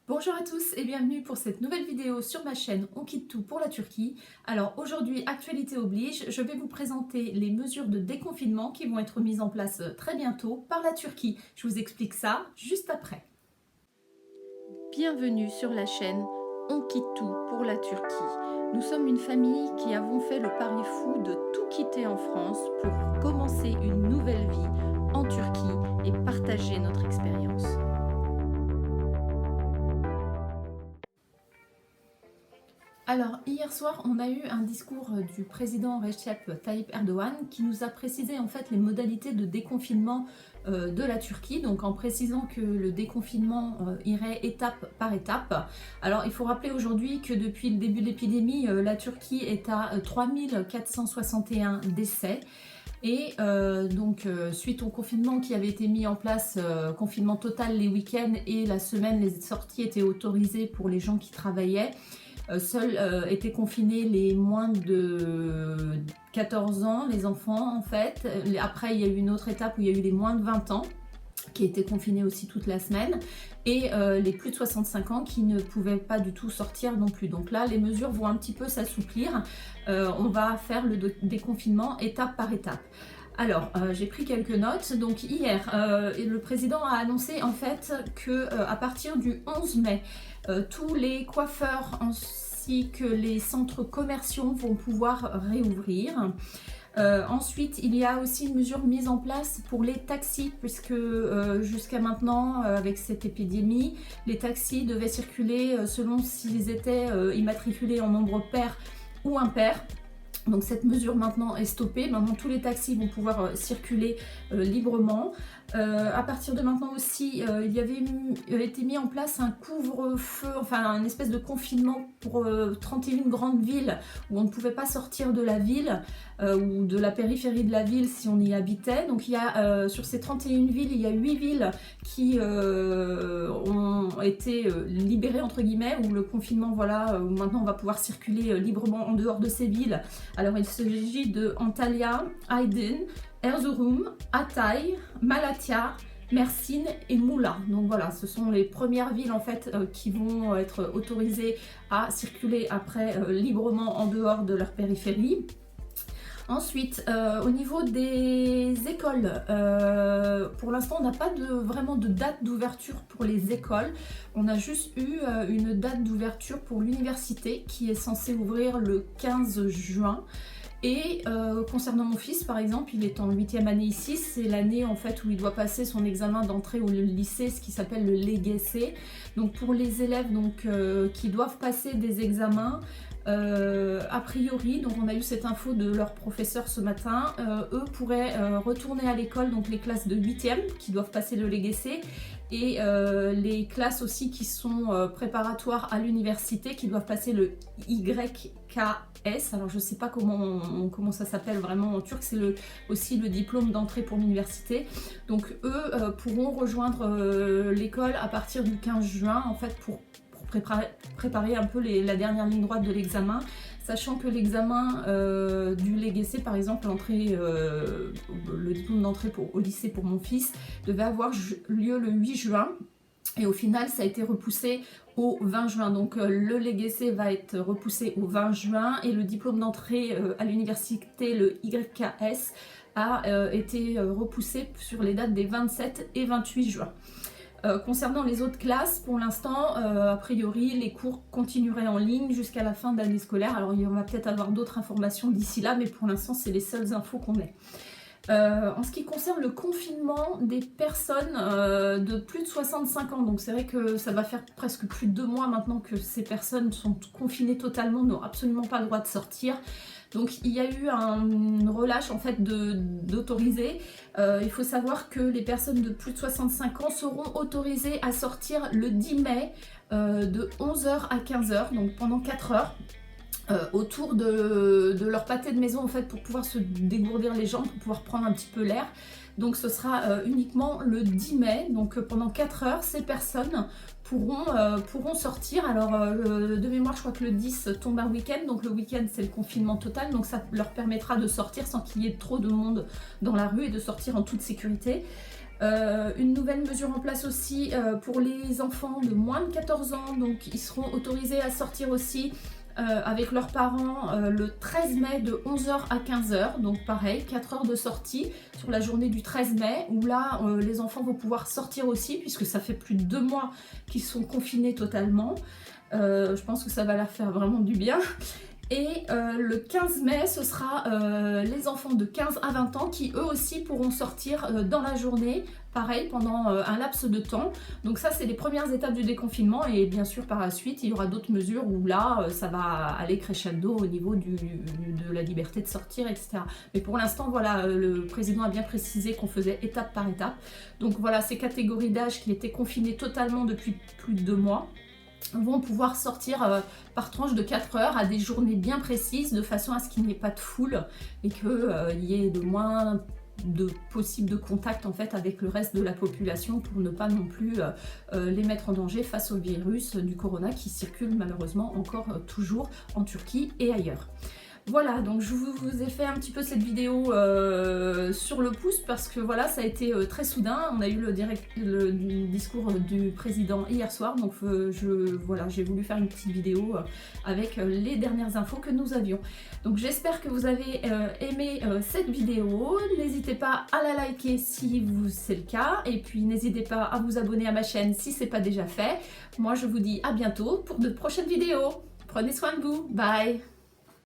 Bonjour à tous et bienvenue pour cette nouvelle vidéo sur ma chaîne On quitte tout pour la Turquie. Alors aujourd'hui, actualité oblige, je vais vous présenter les mesures de déconfinement qui vont être mises en place très bientôt par la Turquie. Je vous explique ça juste après. Bienvenue sur la chaîne On quitte tout pour la Turquie. Nous sommes une famille qui avons fait le pari fou de tout quitter en France pour commencer une nouvelle vie en Turquie et partager notre expérience. Alors, hier soir, on a eu un discours du président Recep Tayyip Erdogan qui nous a précisé en fait les modalités de déconfinement de la Turquie, donc en précisant que le déconfinement irait étape par étape. Alors, il faut rappeler aujourd'hui que depuis le début de l'épidémie, la Turquie est à 3461 décès. Et suite au confinement qui avait été mis en place, confinement total les week-ends et la semaine, les sorties étaient autorisées pour les gens qui travaillaient. Seuls étaient confinés les moins de 14 ans, les enfants en fait. Après, il y a eu une autre étape où il y a eu les moins de 20 ans qui étaient confinés aussi toute la semaine et les plus de 65 ans qui ne pouvaient pas du tout sortir non plus. Donc là, les mesures vont un petit peu s'assouplir. On va faire le déconfinement étape par étape. Alors, j'ai pris quelques notes. Donc hier, le président a annoncé en fait que à partir du 11 mai, tous les coiffeurs ainsi que les centres commerciaux vont pouvoir réouvrir. Ensuite, il y a aussi une mesure mise en place pour les taxis, puisque jusqu'à maintenant, avec cette épidémie, les taxis devaient circuler selon s'ils étaient immatriculés en nombre pair ou impair. Donc cette mesure maintenant est stoppée. Maintenant tous les taxis vont pouvoir circuler librement. À partir de maintenant aussi, il y avait été mis en place un couvre-feu, enfin un espèce de confinement pour 31 grandes villes où on ne pouvait pas sortir de la ville ou de la périphérie de la ville si on y habitait. Donc il y a sur ces 31 villes, il y a 8 villes qui ont été libérées entre guillemets, où le confinement, voilà, où maintenant on va pouvoir circuler librement en dehors de ces villes. Alors il s'agit de Antalya, Aydın, Erzurum, Hatay, Malatya, Mersin et Muğla. Donc voilà, ce sont les premières villes en fait qui vont être autorisées à circuler après librement en dehors de leur périphérie. Ensuite, au niveau des écoles, pour l'instant on n'a pas vraiment de date d'ouverture pour les écoles. On a juste eu une date d'ouverture pour l'université qui est censée ouvrir le 15 juin. Et concernant mon fils par exemple, il est en 8e année ici, c'est l'année en fait où il doit passer son examen d'entrée au lycée, ce qui s'appelle le LGS. Donc pour les élèves qui doivent passer des examens, a priori, donc on a eu cette info de leur professeur ce matin, eux pourraient retourner à l'école, donc les classes de 8e qui doivent passer le LGS et les classes aussi qui sont préparatoires à l'université qui doivent passer le YKS. Alors je sais pas comment ça s'appelle vraiment en turc, c'est aussi le diplôme d'entrée pour l'université. Donc eux pourront rejoindre l'école à partir du 15 juin en fait pour préparer un peu la dernière ligne droite de l'examen, sachant que l'examen du LGS par exemple, le diplôme d'entrée au lycée pour mon fils, devait avoir lieu le 8 juin. Et au final, ça a été repoussé au 20 juin. Donc le LGS va être repoussé au 20 juin et le diplôme d'entrée à l'université, le YKS, a été repoussé sur les dates des 27 et 28 juin. Concernant les autres classes, pour l'instant, a priori, les cours continueraient en ligne jusqu'à la fin de l'année scolaire. Alors, il va peut-être avoir d'autres informations d'ici là, mais pour l'instant, c'est les seules infos qu'on ait. En ce qui concerne le confinement des personnes de plus de 65 ans, donc c'est vrai que ça va faire presque plus de 2 mois maintenant que ces personnes sont confinées totalement, n'ont absolument pas le droit de sortir. Donc il y a eu un relâche en fait d'autoriser. Il faut savoir que les personnes de plus de 65 ans seront autorisées à sortir le 10 mai de 11h à 15h, donc pendant 4 heures. Autour de leur pâté de maison en fait pour pouvoir se dégourdir les jambes, pour pouvoir prendre un petit peu l'air. Donc ce sera uniquement le 10 mai, donc pendant 4 heures ces personnes pourront sortir. Alors de mémoire je crois que le 10 tombe un week-end, donc le week-end c'est le confinement total, donc ça leur permettra de sortir sans qu'il y ait trop de monde dans la rue et de sortir en toute sécurité. Une nouvelle mesure en place aussi pour les enfants de moins de 14 ans, donc ils seront autorisés à sortir aussi avec leurs parents le 13 mai de 11h à 15h, donc pareil, 4 heures de sortie sur la journée du 13 mai, où là les enfants vont pouvoir sortir aussi, puisque ça fait plus de 2 mois qu'ils sont confinés totalement. Je pense que ça va leur faire vraiment du bien. Et le 15 mai, ce sera les enfants de 15 à 20 ans qui eux aussi pourront sortir dans la journée, pareil, pendant un laps de temps. Donc ça, c'est les premières étapes du déconfinement, et bien sûr par la suite, il y aura d'autres mesures où là, ça va aller crescendo au niveau de la liberté de sortir, etc. Mais pour l'instant, voilà, le président a bien précisé qu'on faisait étape par étape. Donc voilà, ces catégories d'âge qui étaient confinées totalement depuis plus de 2 mois vont pouvoir sortir par tranche de 4 heures à des journées bien précises, de façon à ce qu'il n'y ait pas de foule et qu'il y ait de moins de possible de contact en fait avec le reste de la population, pour ne pas non plus les mettre en danger face au virus du corona qui circule malheureusement encore toujours en Turquie et ailleurs. Voilà, donc je vous ai fait un petit peu cette vidéo sur le pouce parce que voilà, ça a été très soudain. On a eu le discours du président hier soir, donc voilà, j'ai voulu faire une petite vidéo avec les dernières infos que nous avions. Donc j'espère que vous avez aimé cette vidéo. N'hésitez pas à la liker si c'est le cas, et puis n'hésitez pas à vous abonner à ma chaîne si ce n'est pas déjà fait. Moi je vous dis à bientôt pour de prochaines vidéos. Prenez soin de vous, bye!